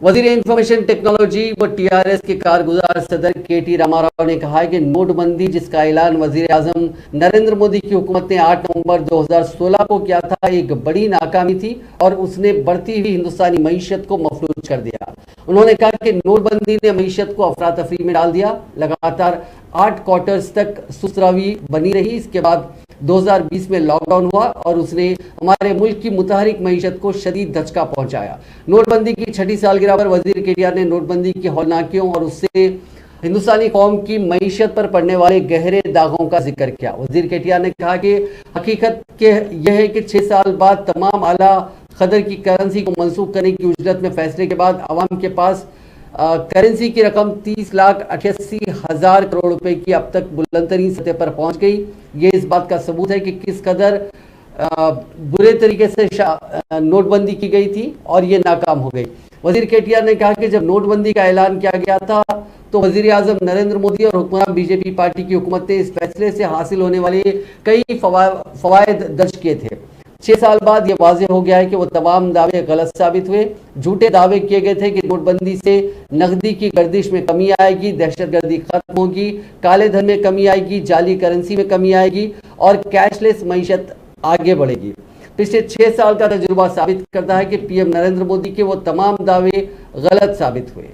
वजीर information technology व TRS के कारगुजार सदर केटी रामाराव ने कहा है कि नोटबंदी जिसका ऐलान वजीर आजम नरेंद्र मोदी की हुकूमत ने 8 नवंबर 2016 को किया था, एक बड़ी नाकामी थी और उसने बढ़ती हुई हिंदुस्तानी मईशत को मफलूज कर दिया। उन्होंने कहा कि नोटबंदी ने मईशत को अफरा तफरी में डाल दिया। लगातार 8 क्वार्टर्स तक सुस्तरावी बनी रही। इसके बाद 2020 में लॉकडाउन हुआ और उसने हमारे मुल्क की मुतहरिक मईशत को शदीद धचका पहुंचाया। नोटबंदी की 6ठी सालगिरह पर वजीर केटीआर ने नोटबंदी की हौलनाकियों और उससे हिंदुस्तानी कौम की मईशत पर पड़ने वाले गहरे दागों का जिक्र किया। वजीर केटीआर ने कहा कि हकीकत यह है कि 6 साल बाद तमाम आला कदर की करेंसी को मनसूख करने की उजरत में फैसले के बाद आवाम के पास करेंसी की रकम 30,88,000 करोड़ रुपए की अब तक बुलंदतरीन सतह पर पहुंच गई। ये इस बात का सबूत है कि किस कदर बुरे तरीके से नोटबंदी की गई थी और ये नाकाम हो गई। वजीर केटीआर ने कहा कि जब नोटबंदी का ऐलान किया गया था तो वजीर आजम नरेंद्र मोदी और हुक्मरान बीजेपी पार्टी की हुकूमत ने इस फैसले से हासिल होने वाले कई फवायद दर्ज किए थे। 6 साल बाद ये वाज़ेह हो गया है कि वो तमाम दावे गलत साबित हुए। झूठे दावे किए गए थे कि नोटबंदी से नकदी की गर्दिश में कमी आएगी, दहशतगर्दी खत्म होगी, काले धन में कमी आएगी, जाली करेंसी में कमी आएगी और कैशलेस मईशत आगे बढ़ेगी। पिछले 6 साल का तजुर्बा साबित करता है कि पीएम नरेंद्र मोदी के वो तमाम दावे गलत साबित हुए।